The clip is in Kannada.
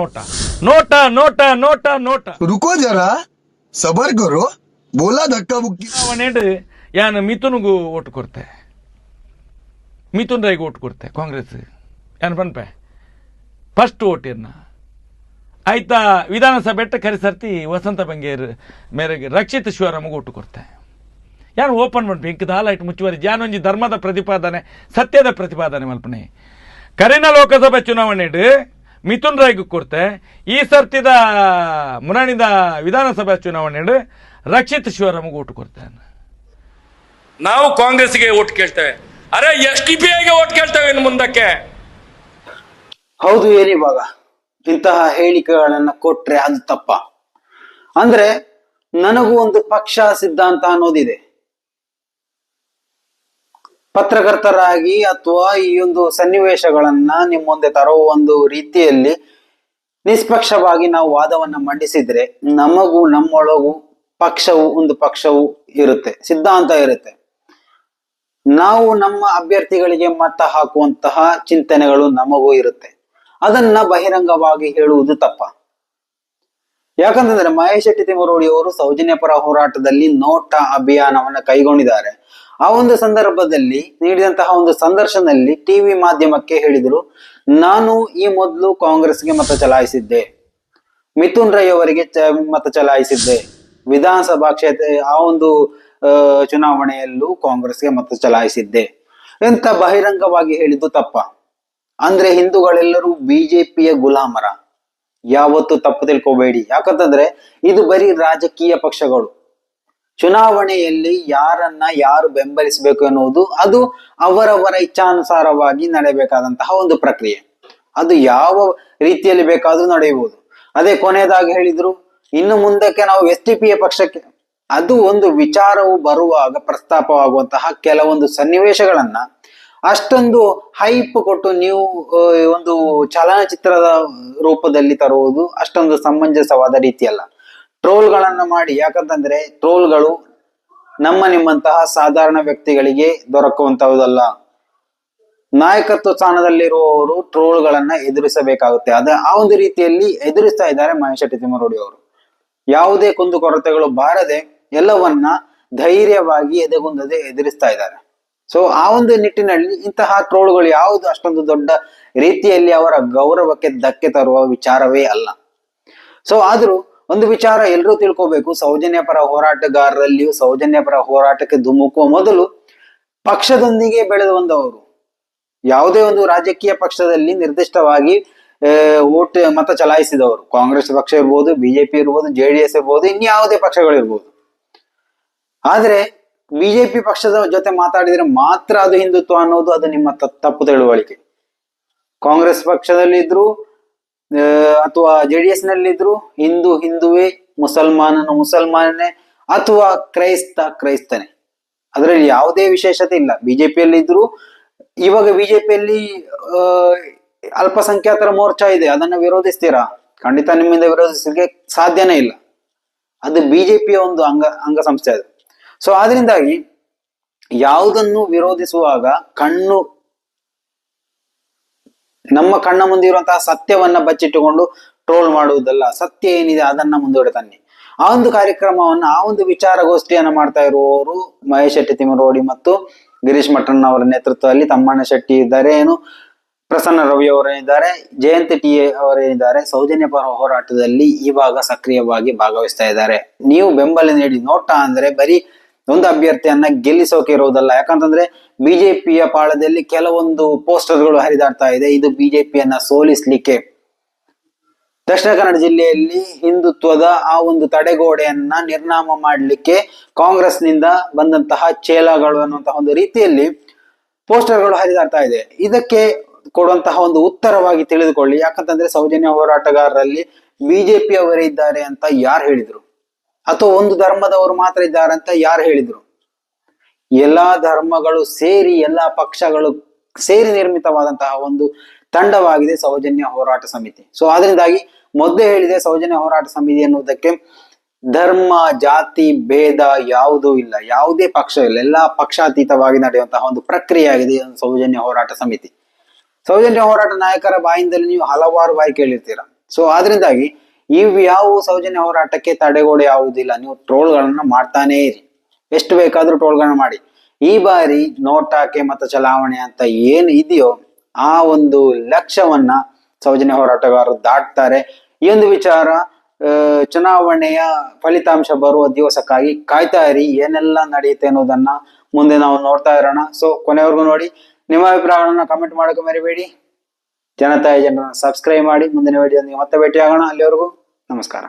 ನೋಟ ನೋಟ ನೋಟ ನೋಟ ನೋಟ रुको जरा सबर करो बोला धक्का बुक्की ಚುನಾವಣೆ ಯಾನು ಮಿಥುನ್ಗೂ ಓಟ್ ಕೊಡ್ತೆ ಮಿಥುನ್ ರೈಗೆ ಓಟ್ ಕೊಡ್ತೆ ಕಾಂಗ್ರೆಸ್ ಏನು ಪನ್ಪೆ ಫಸ್ಟ್ ಓಟ್ ಏನ ಆಯ್ತಾ ವಿಧಾನಸಭೆ ಕರೆಸರ್ತಿ ವಸಂತ ಬಂಗೇರ್ ಮೇರೆಗೆ ರಕ್ಷಿತ್ ಶಿವರಾಮಗೆ ಓಟು ಕೊಡ್ತೆ ಯಾರು ಓಪನ್ ಮಾಡ್ಬೇಕು ಇಂಕದ ಹಾಲೈಟ್ ಮುಚ್ಚುವರಿ ಜಾನೊಂಜಿ ಧರ್ಮದ ಪ್ರತಿಪಾದನೆ ಸತ್ಯದ ಪ್ರತಿಪಾದನೆ ಮಲ್ಪನೆ ಕರಿನ ಲೋಕಸಭೆ ಚುನಾವಣೆ ಮಿಥುನ್ ರೈಗೆ ಕೊಡ್ತೆ ಈ ಸರ್ತಿದ ಮುರಾಣಿದ ವಿಧಾನಸಭಾ ಚುನಾವಣೆ ರಕ್ಷಿತ್ ಶಿವರಾಮಗೆ ಓಟು ಕೊಡ್ತೇನೆ ನಾವು ಕಾಂಗ್ರೆಸ್ಗೆ ಓಟ್ ಕೇಳ್ತೇವೆ ಅರೆ SDPIಗೆ ಓಟ್ ಕೇಳ್ತೇವೆ ಇನ್ನು ಮುಂದಕ್ಕೆ ಹೌದು ಏನಿವಾಗ ಇಂತಹ ಹೇಳಿಕೆಗಳನ್ನ ಕೊಟ್ರೆ ಅದು ತಪ್ಪ ಅಂದ್ರೆ ನನಗೂ ಒಂದು ಪಕ್ಷ ಸಿದ್ಧಾಂತ ಅನ್ನೋದಿದೆ ಪತ್ರಕರ್ತರಾಗಿ ಅಥವಾ ಈ ಒಂದು ಸನ್ನಿವೇಶಗಳನ್ನ ನಿಮ್ಮ ಮುಂದೆ ತರುವ ಒಂದು ರೀತಿಯಲ್ಲಿ ನಿಷ್ಪಕ್ಷವಾಗಿ ನಾವು ವಾದವನ್ನ ಮಂಡಿಸಿದ್ರೆ ನಮಗೂ ನಮ್ಮೊಳಗೂ ಒಂದು ಪಕ್ಷವು ಇರುತ್ತೆ, ಸಿದ್ಧಾಂತ ಇರುತ್ತೆ. ನಾವು ನಮ್ಮ ಅಭ್ಯರ್ಥಿಗಳಿಗೆ ಮತ ಹಾಕುವಂತಹ ಚಿಂತನೆಗಳು ನಮಗೂ ಇರುತ್ತೆ. ಅದನ್ನ ಬಹಿರಂಗವಾಗಿ ಹೇಳುವುದು ತಪ್ಪ. ಯಾಕಂತಂದ್ರೆ ಮಹೇಶ್ ಶೆಟ್ಟಿ ತಿಮ್ಮರೋಡಿ ಅವರು ಸೌಜನ್ಯ ಪರ ಹೋರಾಟದಲ್ಲಿ ನೋಟ ಅಭಿಯಾನವನ್ನ ಕೈಗೊಂಡಿದ್ದಾರೆ. ಆ ಒಂದು ಸಂದರ್ಭದಲ್ಲಿ ನೀಡಿದಂತಹ ಒಂದು ಸಂದರ್ಶನದಲ್ಲಿ ಟಿವಿ ಮಾಧ್ಯಮಕ್ಕೆ ಹೇಳಿದ್ರು, ನಾನು ಈ ಮೊದಲು ಕಾಂಗ್ರೆಸ್ಗೆ ಮತ ಚಲಾಯಿಸಿದ್ದೆ, ಮಿಥುನ್ ರೈ ಅವರಿಗೆ ಮತ ಚಲಾಯಿಸಿದ್ದೆ, ವಿಧಾನಸಭಾ ಕ್ಷೇತ್ರ ಆ ಒಂದು ಚುನಾವಣೆಯಲ್ಲೂ ಕಾಂಗ್ರೆಸ್ಗೆ ಮತ ಚಲಾಯಿಸಿದ್ದೆ ಅಂತ ಬಹಿರಂಗವಾಗಿ ಹೇಳಿದ್ದು ತಪ್ಪ. ಅಂದ್ರೆ ಹಿಂದೂಗಳೆಲ್ಲರೂ ಬಿಜೆಪಿಯ ಗುಲಾಮರ, ಯಾವತ್ತು ತಪ್ಪು ತಿಳ್ಕೋಬೇಡಿ. ಯಾಕಂತಂದ್ರೆ ಇದು ಬರೀ ರಾಜಕೀಯ ಪಕ್ಷಗಳು. ಚುನಾವಣೆಯಲ್ಲಿ ಯಾರು ಬೆಂಬಲಿಸಬೇಕು ಎನ್ನುವುದು ಅದು ಅವರವರ ಇಚ್ಛಾನುಸಾರವಾಗಿ ನಡೆಯಬೇಕಾದಂತಹ ಒಂದು ಪ್ರಕ್ರಿಯೆ. ಅದು ಯಾವ ರೀತಿಯಲ್ಲಿ ಬೇಕಾದ್ರೂ ನಡೆಯಬಹುದು. ಅದೇ ಕೊನೆಯದಾಗಿ ಹೇಳಿದ್ರು, ಇನ್ನು ಮುಂದಕ್ಕೆ ನಾವು SDPI ಪಕ್ಷಕ್ಕೆ, ಅದು ಒಂದು ವಿಚಾರವು ಬರುವಾಗ ಪ್ರಸ್ತಾಪವಾಗುವಂತಹ ಕೆಲವೊಂದು ಸನ್ನಿವೇಶಗಳನ್ನ ಅಷ್ಟೊಂದು ಹೈಪ್ ಕೊಟ್ಟು ನೀವು ಒಂದು ಚಲನಚಿತ್ರದ ರೂಪದಲ್ಲಿ ತರುವುದು ಅಷ್ಟೊಂದು ಸಮಂಜಸವಾದ ರೀತಿಯಲ್ಲ. ಟ್ರೋಲ್ಗಳನ್ನ ಮಾಡಿ, ಯಾಕಂತಂದ್ರೆ ಟ್ರೋಲ್ಗಳು ನಿಮ್ಮಂತಹ ಸಾಧಾರಣ ವ್ಯಕ್ತಿಗಳಿಗೆ ದೊರಕುವಂತಹುದಲ್ಲ. ನಾಯಕತ್ವ ಸ್ಥಾನದಲ್ಲಿರುವವರು ಟ್ರೋಲ್ಗಳನ್ನ ಎದುರಿಸಬೇಕಾಗುತ್ತೆ. ಆ ಒಂದು ರೀತಿಯಲ್ಲಿ ಎದುರಿಸ್ತಾ ಇದ್ದಾರೆ ಮಹೇಶ್ ಶೆಟ್ಟಿ ತಿಮ್ಮರೋಡಿ ಅವರು. ಯಾವುದೇ ಕುಂದುಕೊರತೆಗಳು ಬಾರದೆ ಎಲ್ಲವನ್ನ ಧೈರ್ಯವಾಗಿ ಎದೆಗುಂದದೆ ಎದುರಿಸ್ತಾ ಇದ್ದಾರೆ. ಸೊ ಆ ಒಂದು ನಿಟ್ಟಿನಲ್ಲಿ ಇಂತಹ ಟ್ರೋಲ್ಗಳು ಯಾವುದು ಅಷ್ಟೊಂದು ದೊಡ್ಡ ರೀತಿಯಲ್ಲಿ ಅವರ ಗೌರವಕ್ಕೆ ಧಕ್ಕೆ ತರುವ ವಿಚಾರವೇ ಅಲ್ಲ. ಸೊ ಆದ್ರೂ ಒಂದು ವಿಚಾರ ಎಲ್ಲರೂ ತಿಳ್ಕೋಬೇಕು, ಸೌಜನ್ಯ ಪರ ಹೋರಾಟಗಾರರಲ್ಲಿಯೂ ಸೌಜನ್ಯ ಪರ ಹೋರಾಟಕ್ಕೆ ಧುಮುಕುವ ಮೊದಲು ಪಕ್ಷದೊಂದಿಗೆ ಬೆಳೆದು ಬಂದವರು. ಯಾವುದೇ ಒಂದು ರಾಜಕೀಯ ಪಕ್ಷದಲ್ಲಿ ನಿರ್ದಿಷ್ಟವಾಗಿ ಮತ ಚಲಾಯಿಸಿದವರು, ಕಾಂಗ್ರೆಸ್ ಪಕ್ಷ ಇರ್ಬೋದು, ಬಿಜೆಪಿ ಇರ್ಬೋದು, JDS ಇರ್ಬೋದು, ಇನ್ಯಾವುದೇ ಪಕ್ಷಗಳಿರ್ಬೋದು. ಆದ್ರೆ ಬಿಜೆಪಿ ಪಕ್ಷದ ಜೊತೆ ಮಾತಾಡಿದ್ರೆ ಮಾತ್ರ ಅದು ಹಿಂದುತ್ವ ಅನ್ನೋದು ಅದು ನಿಮ್ಮ ತಪ್ಪು ತಿಳುವಳಿಕೆ. ಕಾಂಗ್ರೆಸ್ ಪಕ್ಷದಲ್ಲಿದ್ರು ಅಥವಾ JDS ನಲ್ಲಿದ್ರು ಹಿಂದುವೇ, ಮುಸಲ್ಮಾನನೇ ಅಥವಾ ಕ್ರೈಸ್ತನೇ, ಅದರಲ್ಲಿ ಯಾವುದೇ ವಿಶೇಷತೆ ಇಲ್ಲ. ಬಿಜೆಪಿಯಲ್ಲಿ ಇದ್ರು, ಇವಾಗ ಬಿಜೆಪಿಯಲ್ಲಿ ಅಲ್ಪಸಂಖ್ಯಾತರ ಮೋರ್ಚಾ ಇದೆ, ಅದನ್ನ ವಿರೋಧಿಸ್ತೀರಾ? ಖಂಡಿತ ನಿಮ್ಮಿಂದ ವಿರೋಧಿಸಲಿಕ್ಕೆ ಸಾಧ್ಯನೇ ಇಲ್ಲ. ಅದು ಬಿಜೆಪಿಯ ಒಂದು ಅಂಗಸಂಸ್ಥೆ ಅದು. ಸೊ ಆದ್ರಿಂದಾಗಿ ಯಾವುದನ್ನು ವಿರೋಧಿಸುವಾಗ ನಮ್ಮ ಕಣ್ಣ ಮುಂದೆ ಇರುವಂತಹ ಸತ್ಯವನ್ನ ಬಚ್ಚಿಟ್ಟುಕೊಂಡು ಟ್ರೋಲ್ ಮಾಡುವುದಲ್ಲ, ಸತ್ಯ ಏನಿದೆ ಅದನ್ನ ಮುಂದೂಡೆ ತನ್ನಿ. ಆ ಒಂದು ಕಾರ್ಯಕ್ರಮವನ್ನ, ಆ ಒಂದು ವಿಚಾರಗೋಷ್ಠಿಯನ್ನ ಮಾಡ್ತಾ ಇರುವವರು ಮಹೇಶ್ ಶೆಟ್ಟಿ ತಿಮ್ಮರೋಡಿ ಮತ್ತು ಗಿರೀಶ್ ಮಠನ್ ಅವರ ನೇತೃತ್ವದಲ್ಲಿ ತಮ್ಮಣ್ಣ ಶೆಟ್ಟಿ ಇದ್ದಾರೆ, ಪ್ರಸನ್ನ ರವಿ ಅವರೇನಿದ್ದಾರೆ, ಜಯಂತಿ TA ಅವರೇನಿದ್ದಾರೆ, ಸೌಜನ್ಯ ಪರ ಹೋರಾಟದಲ್ಲಿ ಇವಾಗ ಸಕ್ರಿಯವಾಗಿ ಭಾಗವಹಿಸ್ತಾ ಇದ್ದಾರೆ. ನೀವು ಬೆಂಬಲ ನೀಡಿ. ನೋಟ ಅಂದ್ರೆ ಬರೀ ಒಂದು ಅಭ್ಯರ್ಥಿಯನ್ನ ಗೆಲ್ಲಿಸೋಕೆ ಇರುವುದಲ್ಲ. ಯಾಕಂತಂದ್ರೆ ಬಿಜೆಪಿಯ ಪಾಳದಲ್ಲಿ ಕೆಲವೊಂದು ಪೋಸ್ಟರ್ಗಳು ಹರಿದಾಡ್ತಾ ಇದೆ. ಇದು ಬಿಜೆಪಿಯನ್ನ ಸೋಲಿಸ್ಲಿಕ್ಕೆ, ದಕ್ಷಿಣ ಕನ್ನಡ ಜಿಲ್ಲೆಯಲ್ಲಿ ಹಿಂದುತ್ವದ ಆ ಒಂದು ತಡೆಗೋಡೆಯನ್ನ ನಿರ್ನಾಮ ಮಾಡ್ಲಿಕ್ಕೆ ಕಾಂಗ್ರೆಸ್ನಿಂದ ಬಂದಂತಹ ಚೇಲಗಳು ಅನ್ನುವಂತಹ ಒಂದು ರೀತಿಯಲ್ಲಿ ಪೋಸ್ಟರ್ಗಳು ಹರಿದಾಡ್ತಾ ಇದೆ. ಇದಕ್ಕೆ ಕೊಡುವಂತಹ ಒಂದು ಉತ್ತರವಾಗಿ ತಿಳಿದುಕೊಳ್ಳಿ. ಯಾಕಂತಂದ್ರೆ ಸೌಜನ್ಯ ಹೋರಾಟಗಾರರಲ್ಲಿ ಬಿಜೆಪಿ ಅವರೇ ಇದ್ದಾರೆ ಅಂತ ಯಾರು ಹೇಳಿದ್ರು? ಅಥವಾ ಒಂದು ಧರ್ಮದವರು ಮಾತ್ರ ಇದ್ದಾರೆ ಅಂತ ಯಾರು ಹೇಳಿದ್ರು? ಎಲ್ಲಾ ಧರ್ಮಗಳು ಸೇರಿ, ಎಲ್ಲಾ ಪಕ್ಷಗಳು ಸೇರಿ ನಿರ್ಮಿತವಾದಂತಹ ಒಂದು ತಂಡವಾಗಿದೆ ಸೌಜನ್ಯ ಹೋರಾಟ ಸಮಿತಿ. ಸೊ ಆದ್ರಿಂದಾಗಿ ಮೊದಲೇ ಹೇಳಿದೆ, ಸೌಜನ್ಯ ಹೋರಾಟ ಸಮಿತಿ ಎನ್ನುವುದಕ್ಕೆ ಧರ್ಮ, ಜಾತಿ, ಭೇದ ಯಾವುದೂ ಇಲ್ಲ, ಯಾವುದೇ ಪಕ್ಷ ಇಲ್ಲ, ಎಲ್ಲಾ ಪಕ್ಷಾತೀತವಾಗಿ ನಡೆಯುವಂತಹ ಒಂದು ಪ್ರಕ್ರಿಯೆ ಆಗಿದೆ ಸೌಜನ್ಯ ಹೋರಾಟ ಸಮಿತಿ. ಸೌಜನ್ಯ ಹೋರಾಟ ನಾಯಕರ ಬಾಯಿಂದಲ್ಲಿ ನೀವು ಹಲವಾರು ಬಾರಿ ಕೇಳಿರ್ತೀರ. ಸೊ ಆದ್ರಿಂದಾಗಿ ಇವು ಯಾವ ಸೌಜನ್ಯ ಹೋರಾಟಕ್ಕೆ ತಡೆಗೋಡೆ ಆಗುವುದಿಲ್ಲ. ನೀವು ಟ್ರೋಲ್ಗಳನ್ನ ಮಾಡ್ತಾನೇ ಇರಿ, ಎಷ್ಟು ಬೇಕಾದ್ರೂ ಟ್ರೋಲ್ಗಳನ್ನ ಮಾಡಿ. ಈ ಬಾರಿ ನೋಟಾಕ್ಕೆ ಮತ ಚಲಾವಣೆ ಅಂತ ಏನು ಇದೆಯೋ ಆ ಒಂದು ಲಕ್ಷ್ಯವನ್ನ ಸೌಜನ್ಯ ಹೋರಾಟಗಾರರು ದಾಟ್ತಾರೆ. ಈ ಒಂದು ವಿಚಾರ ಚುನಾವಣೆಯ ಫಲಿತಾಂಶ ಬರುವ ದಿವಸಕ್ಕಾಗಿ ಕಾಯ್ತಾ ಇರಿ. ಏನೆಲ್ಲ ನಡೆಯುತ್ತೆ ಅನ್ನೋದನ್ನ ಮುಂದೆ ನಾವು ನೋಡ್ತಾ ಇರೋಣ. ಸೊ ಕೊನೆವರೆಗೂ ನೋಡಿ, ನಿಮ್ಮ ಅಭಿಪ್ರಾಯಗಳನ್ನ ಕಮೆಂಟ್ ಮಾಡೋಕೆ ಮರಿಬೇಡಿ. ಜನತಾಯ ಜನರನ್ನ ಸಬ್ಸ್ಕ್ರೈಬ್ ಮಾಡಿ. ಮುಂದಿನ ವಿಡಿಯೋ ಮತ್ತೆ ಭೇಟಿ ಆಗೋಣ. ಅಲ್ಲಿವರೆಗೂ ನಮಸ್ಕಾರ.